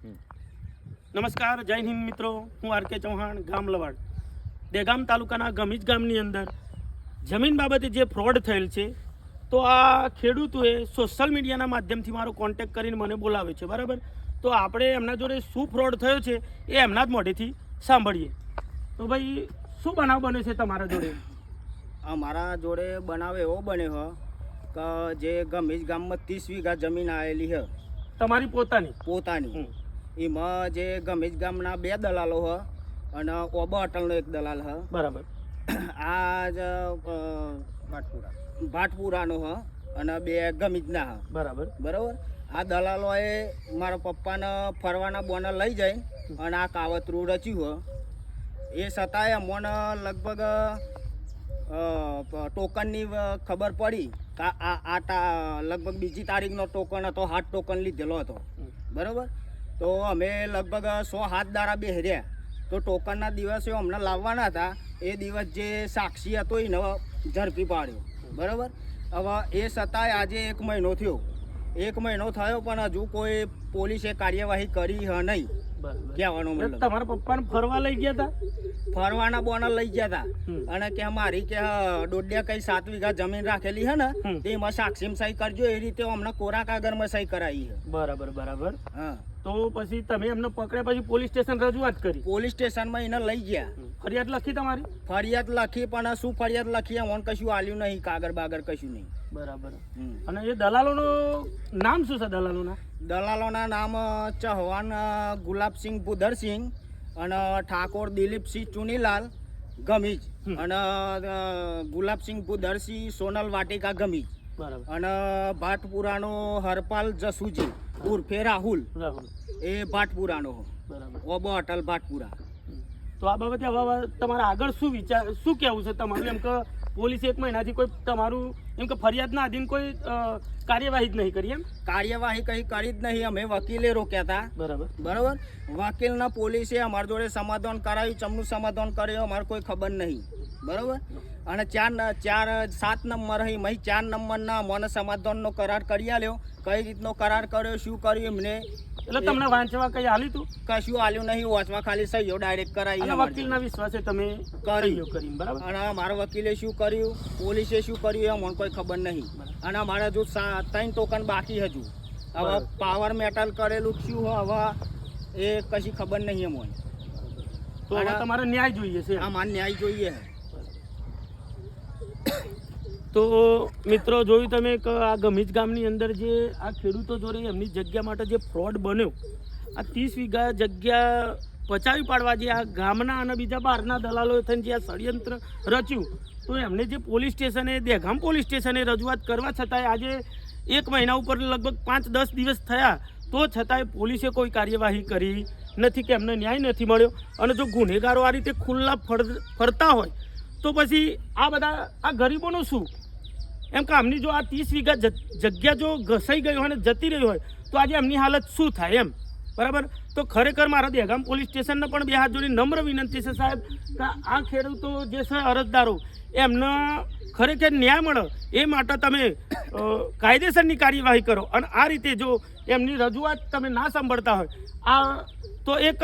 નમસ્કાર, જય હિન્દ મિત્રો. હું આર.કે. ચૌહાણ, ગામ લવાડ, દેગામ તાલુકાના ગમીજ ગામની અંદર જમીન બાબતે જે ફ્રોડ થયેલ છે, તો આ ખેડૂતોએ સોશિયલ મીડિયાના માધ્યમથી મારો કોન્ટેક્ટ કરીને મને બોલાવે છે, બરાબર. તો આપણે એમના જોડે શું ફ્રોડ થયો છે એ એમના જ મોઢેથી સાંભળીએ. તો ભાઈ, શું બનાવ બન્યો છે તમારા જોડે? અમારા જોડે બનાવ એવો બન્યો કે જે ગમીજ ગામમાં 30 વીઘા જમીન આવેલી છે તમારી પોતાની. એમાં જે ગમીજ ગામના 2 દલાલો હ અને ઓબા અટલનો 1 દલાલ હ, બરાબર. આ જ ભાટપુરાનો હ અને 2 ગમીજના હ, બરાબર. આ દલાલોએ મારા પપ્પાને ફરવાના બોના લઈ જાય અને આ કાવતરું રચ્યું હ. એ છતાંય અમને લગભગ ટોકનની ખબર પડી કે લગભગ 2જી તારીખનો ટોકન હતો, 7 ટોકન લીધેલો હતો, બરાબર. તો અમે લગભગ 107 દાડા બેહર્યા. તો ટોકનના દિવસે અમને લાવવાના હતા. એ દિવસ જે સાક્ષી હતો એને ઝડપી પાડ્યો, બરાબર. હવે એ છતાંય આજે 1 મહિનો થયો. 1 મહિનો થયો પણ હજુ કોઈ પોલીસે કાર્યવાહી કરી હ નહીં. કહેવાનો મતલબ તમારા પપ્પાને ફરવા લઈ ગયા હતા? ફરવાના બોના લઈ ગયા હતા અને કે મારી કે દોઢિયા કઈ 7 વીઘા જમીન રાખેલી છે ને, તેમાં સાક્ષીમાં સહી કરજો. એ રીતે અમને કોરા કાગળમાં સહી કરાવી છે. બરાબર. હા. તો પછી તમે એમને પકડ્યા પછી પોલીસ સ્ટેશન રજૂઆત કરી? પોલીસ સ્ટેશનમાં એને લઈ ગયા. ફરિયાદ લખી તમારી? ફરિયાદ લખી, પણ શું ફરિયાદ લખી અમને કશું આલ્યું નહીં, કાગળ બાગળ કશું નહીં. બરાબર. અને એ દલાલોનું નામ શું છે? દલાલોના નામ ચૌહાણ ગુલાબસિંહ ભુદરસિંહ અને ઠાકોર દિલીપસિંહ ચુનીલાલ ગમીજ અને ગુલાબસિંહ ભુદરસિંહ સોનલ વાટિકા ગમીજ, અને ભાટપુરાનો હરપાલ જસુજી ઉર્ફે રાહુલ, એ ભાટપુરાનો, ઓબો અટલ ભાટપુરા. તો આ બાબતે હવે તમારા આગળ શું કહેવું છે તમારું? એમ કે પોલીસે 1 મહિનાથી કોઈ તમારું એમ કે ફરિયાદના આધીન કોઈ કાર્યવાહી જ નહીં કરી? એમ કાર્યવાહી કઈ કરી જ નહીં. અમે વકીલે રોક્યા હતા, બરાબર. વકીલના પોલીસે અમારા જોડે સમાધાન કરાવ્યું. ચમનું સમાધાન કર્યું અમારે કોઈ ખબર નહીં, બરાબર. અને 7 નંબર અહીં 4 નંબરના મને સમાધાનનો કરાર કરી આલ્યો. કઈ રીતનો કરાર કર્યો, શું કર્યું એમને, એટલે તમને વાંચવા કઈ આલ્યું તું? કશું આલ્યું નહીં. વાંચવા ખાલી સહીઓ ડાયરેક્ટ કરાવી. વકીલના વિશ્વાસે તમે કર્યું, બરાબર. અને મારા વકીલે શું કર્યું, પોલીસે શું કર્યું એ મને કોઈ ખબર નહીં. અને અમારા હજુ 3 ટોકન બાકી હજુ. હવે પાવર મેટલ કરેલું શું હવે એ કશી ખબર નહીં અમને. તો તમારે ન્યાય જોઈએ છે? હા, મારે ન્યાય જોઈએ. તો મિત્રો, જોયું તમે કે આ ગમીજ ગામની અંદર જે આ ખેડૂતો જોડે એમની જગ્યા માટે જે ફ્રોડ બન્યો, આ 30 વીઘા જગ્યા પચાવી પાડવા જે આ ગામના અને બીજા બહારના દલાલોએ થઈને જે આ ષડયંત્ર રચ્યું, તો એમને જે પોલીસ સ્ટેશને, દેગામ પોલીસ સ્ટેશને રજૂઆત કરવા છતાંય આજે 1 મહિના ઉપર લગભગ 5-10 દિવસ થયા, તો છતાંય પોલીસે કોઈ કાર્યવાહી કરી નથી કે એમને ન્યાય નથી મળ્યો. અને જો ગુનેગારો આ રીતે ખુલ્લા ફરતા હોય તો પછી આ બધા આ ગરીબોનું શું? એમ કે આમની જો આ 30 વીઘા જગ્યા જો ઘસાઈ ગઈ હોય ને જતી રહી હોય તો આજે એમની હાલત શું થાય? એમ, બરાબર. તો ખરેખર મારા દેગામ પોલીસ સ્ટેશનને પણ 2 હાથ જોડી નમ્ર વિનંતી છે સાહેબ, કે આ ખેડૂતો જે છે અરજદારો, એમને ખરેખર ન્યાય મળે એ માટે તમે કાયદેસરની કાર્યવાહી કરો. અને આ રીતે જો એમની રજૂઆત તમે ના સાંભળતા હોય આ તો એક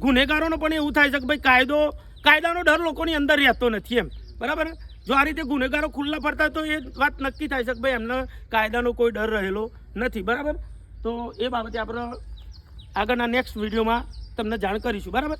ગુનેગારોનો પણ એવું થાય છે કે ભાઈ કાયદાનો ડર લોકોની અંદર રહેતો નથી, એમ, બરાબર. જો આ રીતે ગુનેગારો ખુલ્લા ફરતા તો એ વાત નક્કી થાય છે કે ભાઈ એમને કાયદાનો કોઈ ડર રહેલો નથી, બરાબર. તો એ બાબતે આપણે આગળના નેક્સ્ટ વિડીયોમાં તમને જાણ કરીશું, બરાબર.